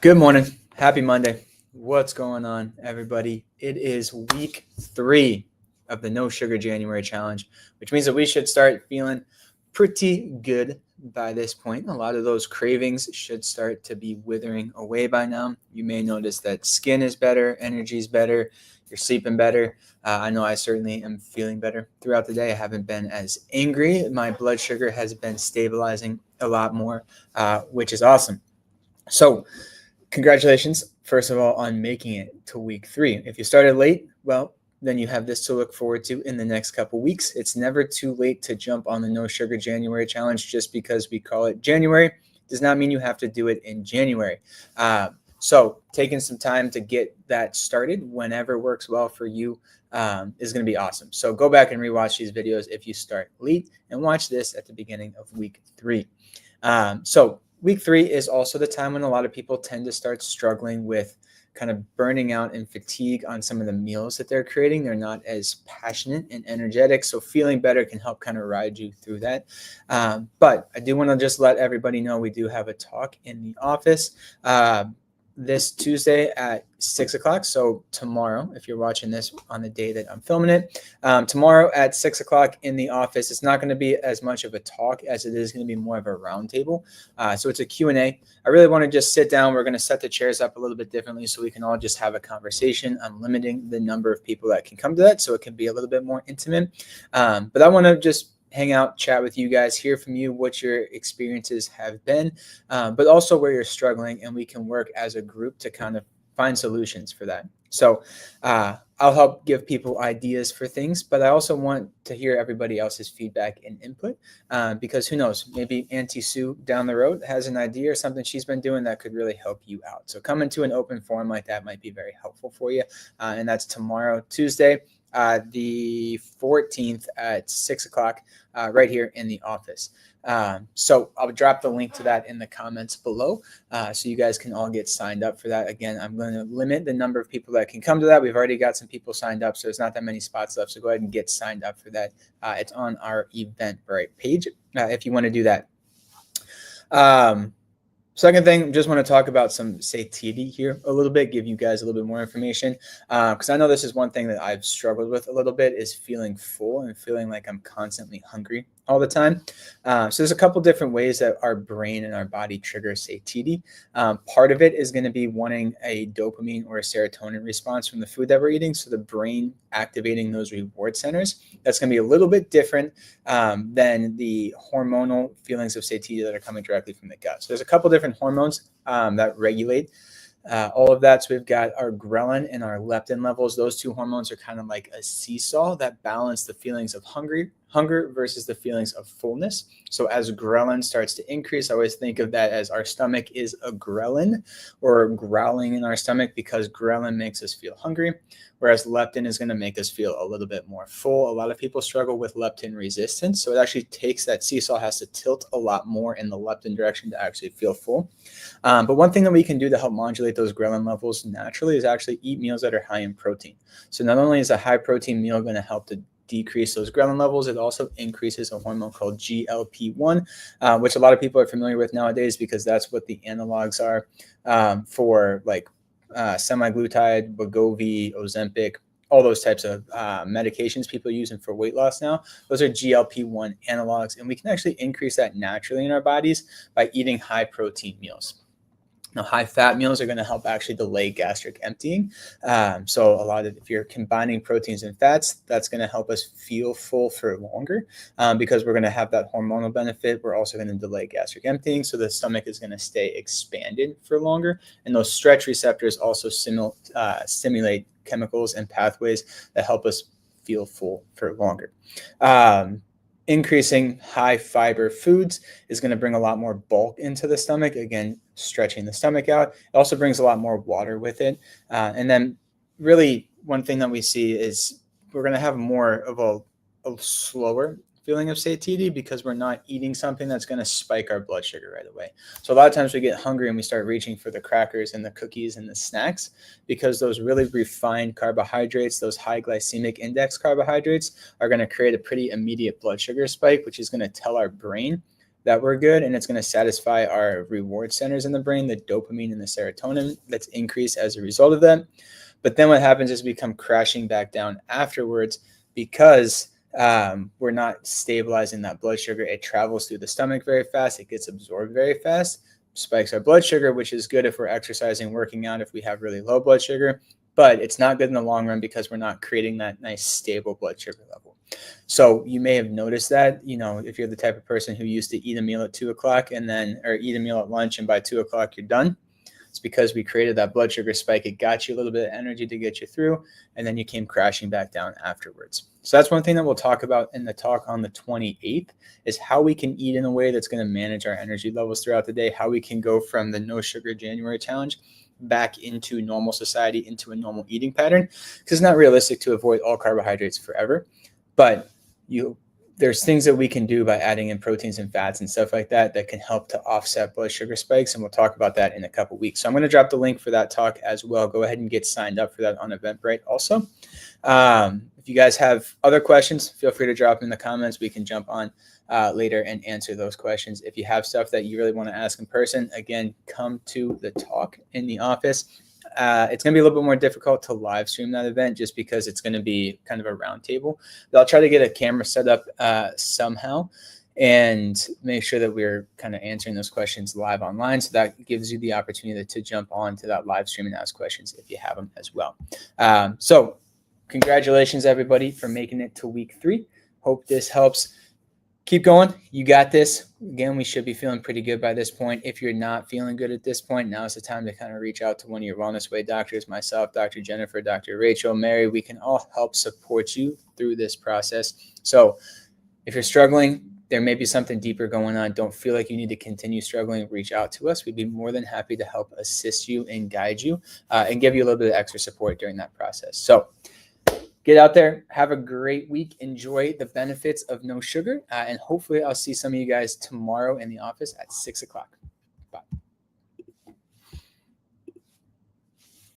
Good morning. Happy Monday. What's going on, everybody? It is week 3 of the No Sugar January Challenge, which means that we should start feeling pretty good by this point. A lot of those cravings should start to be withering away by now. You may notice that skin is better, energy is better, you're sleeping better. I know I certainly am feeling better throughout the day. I haven't been as angry. My blood sugar has been stabilizing a lot more, which is awesome. So, congratulations, first of all, on making it to week 3. If you started late, well, then you have this to look forward to in the next couple weeks. It's never too late to jump on the No Sugar January Challenge. Just because we call it January does not mean you have to do it in January. So taking some time to get that started whenever works well for you is going to be awesome. So go back and rewatch these videos if you start late and watch this at the beginning of week 3. So week 3 is also the time when a lot of people tend to start struggling with kind of burning out and fatigue on some of the meals that they're creating. They're not as passionate and energetic. So feeling better can help kind of ride you through that. But I do want to just let everybody know we do have a talk in the office this Tuesday at 6 o'clock. So tomorrow, if you're watching this on the day that I'm filming it, tomorrow at 6 o'clock in the office, it's not going to be as much of a talk as it is going to be more of a roundtable. So it's a Q&A. I really want to just sit down. We're going to set the chairs up a little bit differently so we can all just have a conversation. I'm limiting the number of people that can come to that so it can be a little bit more intimate. But I want to just hang out, chat with you guys, hear from you what your experiences have been, but also where you're struggling, and we can work as a group to kind of find solutions for that. So I'll help give people ideas for things, but I also want to hear everybody else's feedback and input because who knows, maybe Auntie Sue down the road has an idea or something she's been doing that could really help you out. So coming to an open forum like that might be very helpful for you. And that's tomorrow, Tuesday, the 14th at 6 o'clock right here in the office. So I'll drop the link to that in the comments below so you guys can all get signed up for that. Again, I'm going to limit the number of people that can come to that. We've already got some people signed up, so there's not that many spots left. So go ahead and get signed up for that. It's on our Eventbrite page if you want to do that. Second thing, just want to talk about some satiety here a little bit, give you guys a little bit more information, because I know this is one thing that I've struggled with a little bit is feeling full and feeling like I'm constantly hungry all the time. So there's a couple different ways that our brain and our body trigger satiety. Part of it is going to be wanting a dopamine or a serotonin response from the food that we're eating. So the brain activating those reward centers. That's going to be a little bit different than the hormonal feelings of satiety that are coming directly from the gut. So there's a couple different hormones that regulate all of that. So we've got our ghrelin and our leptin levels. Those two hormones are kind of like a seesaw that balance the feelings of hunger versus the feelings of fullness. So as ghrelin starts to increase, I always think of that as our stomach is a ghrelin or growling in our stomach because ghrelin makes us feel hungry, whereas leptin is going to make us feel a little bit more full. A lot of people struggle with leptin resistance. So it actually takes that seesaw has to tilt a lot more in the leptin direction to actually feel full. But one thing that we can do to help modulate those ghrelin levels naturally is actually eat meals that are high in protein. So not only is a high protein meal going to help to decrease those ghrelin levels, it also increases a hormone called GLP-1, which a lot of people are familiar with nowadays because that's what the analogs are for like semaglutide, Wegovy, Ozempic, all those types of medications people are using for weight loss now. Those are GLP-1 analogs, and we can actually increase that naturally in our bodies by eating high protein meals. Now, high-fat meals are going to help actually delay gastric emptying. So if you're combining proteins and fats, that's going to help us feel full for longer because we're going to have that hormonal benefit. We're also going to delay gastric emptying, so the stomach is going to stay expanded for longer. And those stretch receptors also stimulate chemicals and pathways that help us feel full for longer. Increasing high fiber foods is going to bring a lot more bulk into the stomach, again, stretching the stomach out. It also brings a lot more water with it. And then really one thing that we see is we're going to have more of a slower feeling of satiety because we're not eating something that's going to spike our blood sugar right away. So a lot of times we get hungry and we start reaching for the crackers and the cookies and the snacks because those really refined carbohydrates, those high glycemic index carbohydrates are going to create a pretty immediate blood sugar spike, which is going to tell our brain that we're good, and it's going to satisfy our reward centers in the brain, the dopamine and the serotonin that's increased as a result of that. But then what happens is we come crashing back down afterwards because we're not stabilizing that blood sugar. It travels through the stomach very fast. It gets absorbed very fast, spikes our blood sugar, which is good if we're exercising, working out, if we have really low blood sugar. But it's not good in the long run because we're not creating that nice stable blood sugar level. So you may have noticed that, if you're the type of person who used to eat a meal at 2 o'clock or eat a meal at lunch and by 2 o'clock you're done. It's because we created that blood sugar spike. It got you a little bit of energy to get you through, and then you came crashing back down afterwards. So that's one thing that we'll talk about in the talk on the 28th is how we can eat in a way that's going to manage our energy levels throughout the day, how we can go from the No Sugar January challenge back into normal society, into a normal eating pattern, because it's not realistic to avoid all carbohydrates forever. But there's things that we can do by adding in proteins and fats and stuff like that can help to offset blood sugar spikes. And we'll talk about that in a couple weeks. So I'm going to drop the link for that talk as well. Go ahead and get signed up for that on Eventbrite also. If you guys have other questions, feel free to drop them in the comments. We can jump on later and answer those questions. If you have stuff that you really want to ask in person, again, come to the talk in the office. It's going to be a little bit more difficult to live stream that event just because it's going to be kind of a round table. But I'll try to get a camera set up somehow and make sure that we're kind of answering those questions live online. So that gives you the opportunity to jump on to that live stream and ask questions if you have them as well. So congratulations, everybody, for making it to week 3. Hope this helps. Keep going. You got this. Again, we should be feeling pretty good by this point. If you're not feeling good at this point, now is the time to kind of reach out to one of your Wellness Way doctors, myself, Dr. Jennifer, Dr. Rachel, Mary. We can all help support you through this process. So if you're struggling, there may be something deeper going on. Don't feel like you need to continue struggling. Reach out to us. We'd be more than happy to help assist you and guide you and give you a little bit of extra support during that process. So get out there, have a great week, enjoy the benefits of no sugar, and hopefully I'll see some of you guys tomorrow in the office at 6 o'clock.